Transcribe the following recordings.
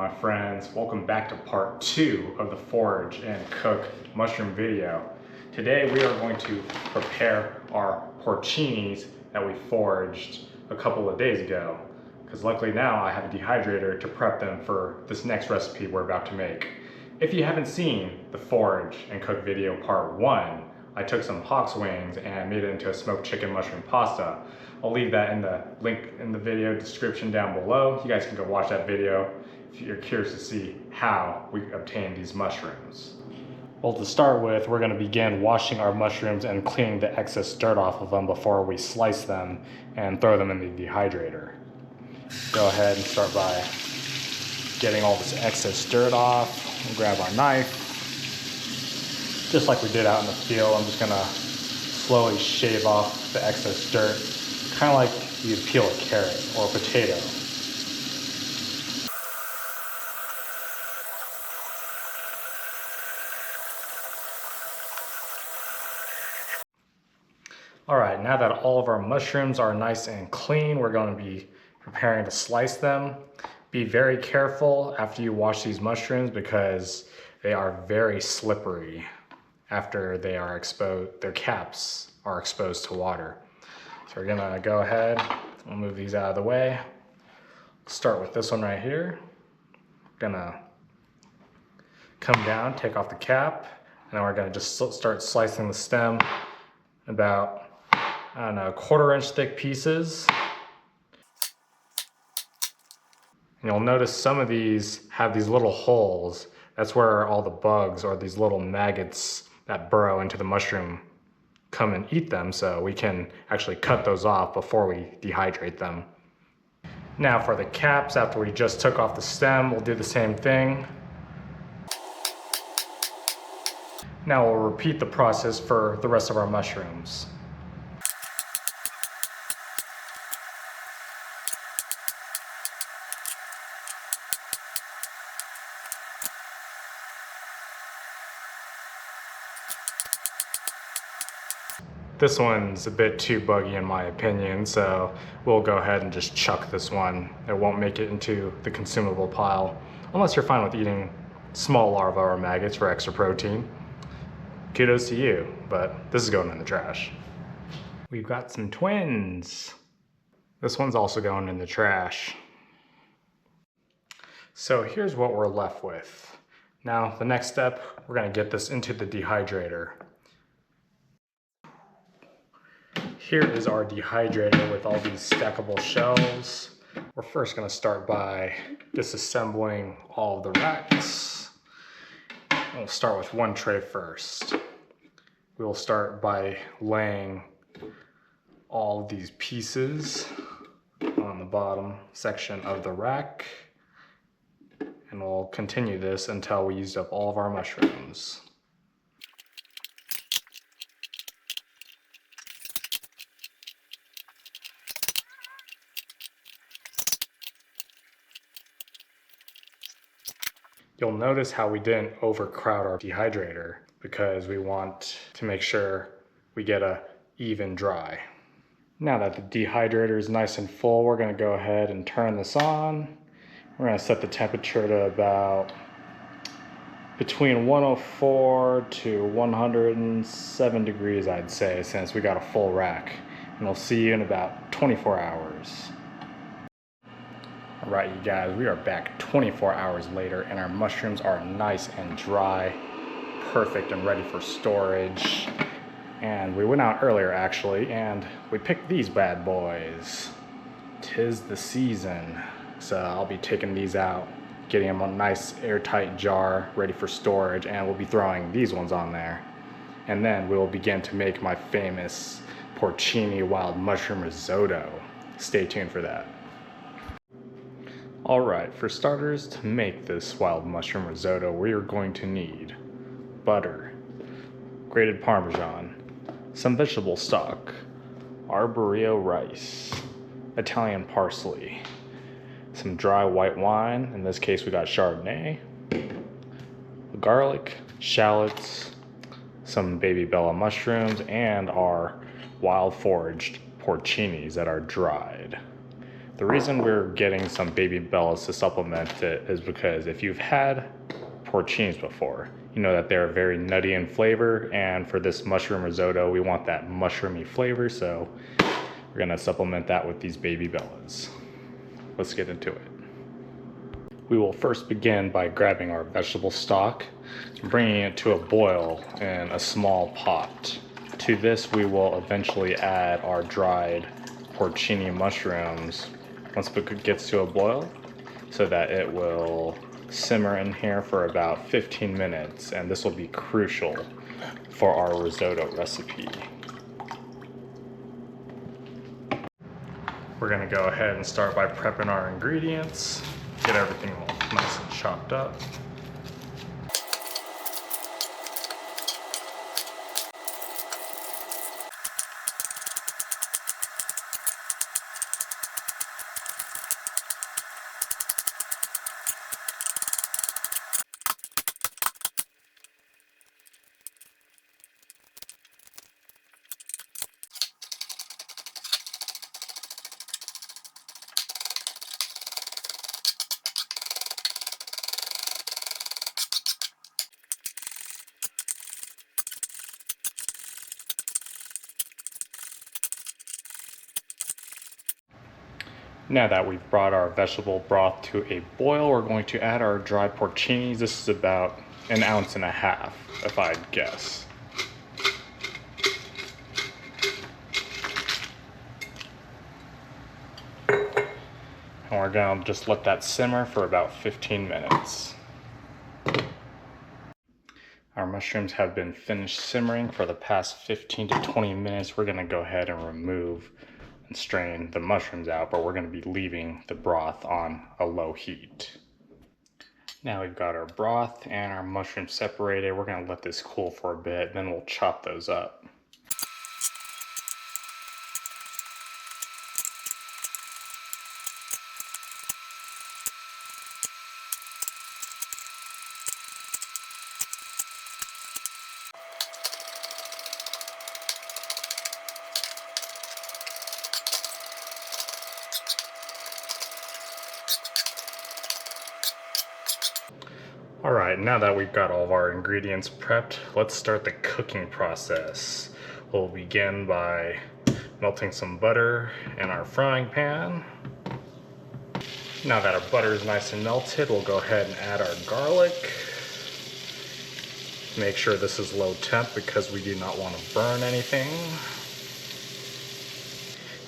my friends. Welcome back to part 2 of the forage and cook mushroom video. Today we are going to prepare our porcinis that we foraged a couple of days ago. Because luckily now I have a dehydrator to prep them for this next recipe we're about to make. If you haven't seen the forage and cook video part 1, I took some hawk's wings and made it into a smoked chicken mushroom pasta. I'll leave that in the link in the video description down below. You guys can go watch that video if you're curious to see how we obtain these mushrooms. Well, to start with, we're going to begin washing our mushrooms and cleaning the excess dirt off of them before we slice them and throw them in the dehydrator. Go ahead and start by getting all this excess dirt off. We'll grab our knife. Just like we did out in the field, I'm just going to slowly shave off the excess dirt. Kind of like you'd peel a carrot or a potato. All right, now that all of our mushrooms are nice and clean, we're going to be preparing to slice them. Be very careful after you wash these mushrooms because they are very slippery after they are exposed, their caps are exposed to water. So we're gonna go ahead, we'll move these out of the way. Start with this one right here. Gonna come down, take off the cap, and then we're gonna just start slicing the stem about, I don't know, 1/4 inch thick pieces. And you'll notice some of these have these little holes. That's where all the bugs or these little maggots that burrow into the mushroom come and eat them, so we can actually cut those off before we dehydrate them. Now for the caps, after we just took off the stem, we'll do the same thing. Now we'll repeat the process for the rest of our mushrooms. This one's a bit too buggy in my opinion, so we'll go ahead and just chuck this one. It won't make it into the consumable pile, unless you're fine with eating small larvae or maggots for extra protein. Kudos to you, but this is going in the trash. We've got some twins. This one's also going in the trash. So here's what we're left with. Now, the next step, we're gonna get this into the dehydrator. Here is our dehydrator with all these stackable shelves. We're first going to start by disassembling all of the racks. We'll start with one tray first. We will start by laying all of these pieces on the bottom section of the rack. And we'll continue this until we used up all of our mushrooms. You'll notice how we didn't overcrowd our dehydrator because we want to make sure we get a even dry. Now that the dehydrator is nice and full, we're going to go ahead and turn this on. We're going to set the temperature to about between 104 to 107 degrees, I'd say, since we got a full rack. And we'll see you in about 24 hours. Alright you guys, we are back 24 hours later and our mushrooms are nice and dry, perfect and ready for storage. And we went out earlier actually and we picked these bad boys. 'Tis the season. So I'll be taking these out, getting them a nice airtight jar ready for storage, and we'll be throwing these ones on there. And then we'll begin to make my famous porcini wild mushroom risotto. Stay tuned for that. Alright, for starters, to make this wild mushroom risotto, we are going to need butter, grated Parmesan, some vegetable stock, arborio rice, Italian parsley, some dry white wine, in this case we got Chardonnay, garlic, shallots, some baby bella mushrooms, and our wild foraged porcinis that are dried. The reason we're getting some baby bellas to supplement it is because if you've had porcinis before, you know that they're very nutty in flavor, and for this mushroom risotto, we want that mushroomy flavor, so we're gonna supplement that with these baby bellas. Let's get into it. We will first begin by grabbing our vegetable stock and bringing it to a boil in a small pot. To this, we will eventually add our dried porcini mushrooms once it gets to a boil, so that it will simmer in here for about 15 minutes, and this will be crucial for our risotto recipe. We're gonna go ahead and start by prepping our ingredients, get everything all nice and chopped up. Now that we've brought our vegetable broth to a boil, we're going to add our dried porcinis. This is about 1.5 ounces, if I'd guess. And we're gonna just let that simmer for about 15 minutes. Our mushrooms have been finished simmering for the past 15 to 20 minutes. We're gonna go ahead and remove and strain the mushrooms out, but we're going to be leaving the broth on a low heat. Now we've got our broth and our mushrooms separated. We're going to let this cool for a bit, then we'll chop those up. Alright, now that we've got all of our ingredients prepped, let's start the cooking process. We'll begin by melting some butter in our frying pan. Now that our butter is nice and melted, we'll go ahead and add our garlic. Make sure this is low temp because we do not want to burn anything.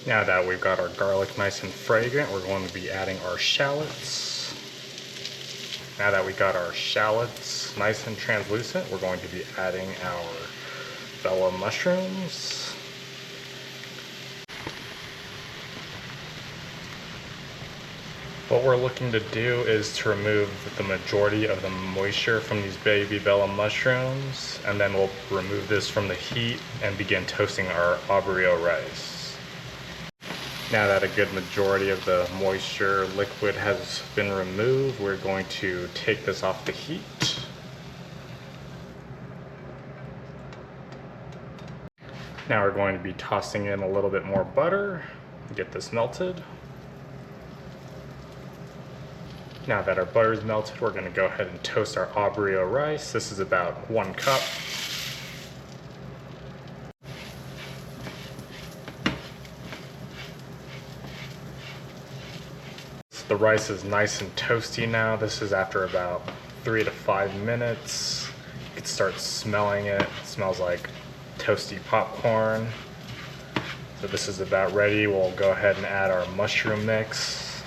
Now that we've got our garlic nice and fragrant, we're going to be adding our shallots. Now that we got our shallots nice and translucent, we're going to be adding our bella mushrooms. What we're looking to do is to remove the majority of the moisture from these baby bella mushrooms, and then we'll remove this from the heat and begin toasting our arborio rice. Now that a good majority of the moisture liquid has been removed, we're going to take this off the heat. Now we're going to be tossing in a little bit more butter, get this melted. Now that our butter is melted, we're going to go ahead and toast our arborio rice. This is about 1 cup. The rice is nice and toasty now. This is after about 3 to 5 minutes. You can start smelling it. It smells like toasty popcorn. So this is about ready. We'll go ahead and add our mushroom mix.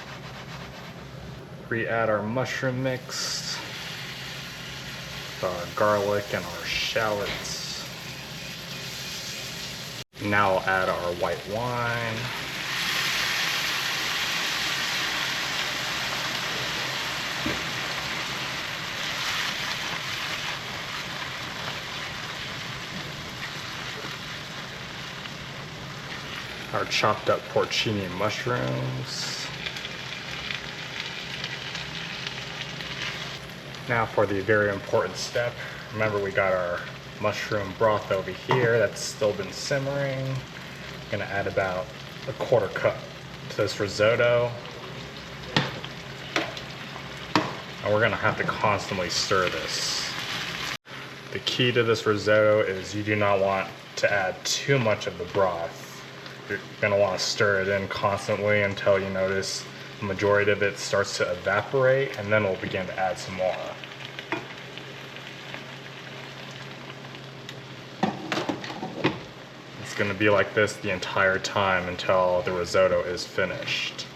Re-add our mushroom mix, our garlic and our shallots. Now I'll add our white wine. Our chopped up porcini mushrooms. Now for the very important step. Remember, we got our mushroom broth over here that's still been simmering. I'm gonna add about 1/4 cup. to this risotto. And we're gonna have to constantly stir this. The key to this risotto is you do not want to add too much of the broth. You're gonna wanna stir it in constantly until you notice the majority of it starts to evaporate, and then we'll begin to add some more. It's gonna be like this the entire time until the risotto is finished.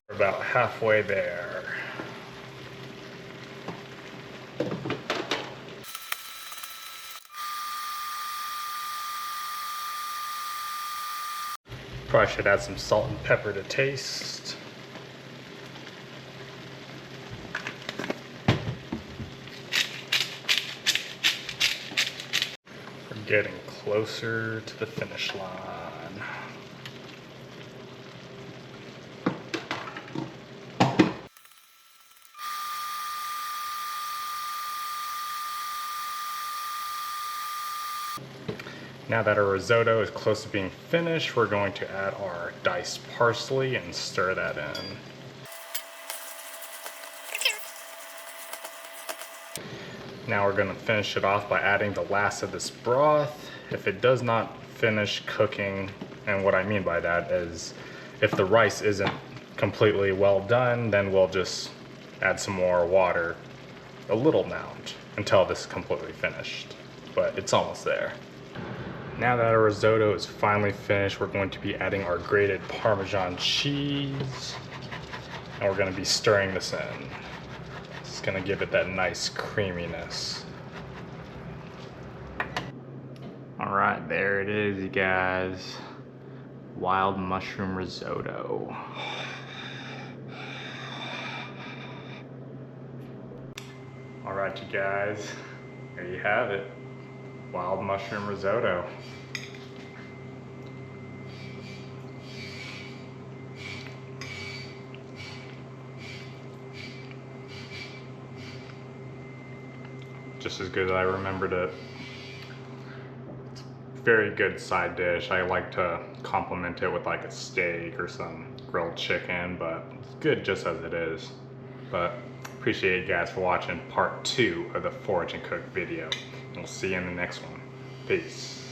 We're about halfway there. Probably should add some salt and pepper to taste. We're getting closer to the finish line. Now that our risotto is close to being finished, we're going to add our diced parsley and stir that in. Now we're going to finish it off by adding the last of this broth. If it does not finish cooking, and what I mean by that is if the rice isn't completely well done, then we'll just add some more water, a little amount, until this is completely finished. But it's almost there. Now that our risotto is finally finished, we're going to be adding our grated Parmesan cheese, and we're going to be stirring this in. It's going to give it that nice creaminess. All right, there it is, you guys. Wild mushroom risotto. All right, you guys, there you have it. Wild mushroom risotto. Just as good as I remembered it. It's a very good side dish. I like to complement it with like a steak or some grilled chicken, but it's good just as it is. But appreciate you guys for watching part 2 of the Forage and Cook video. We'll see you in the next one. Peace.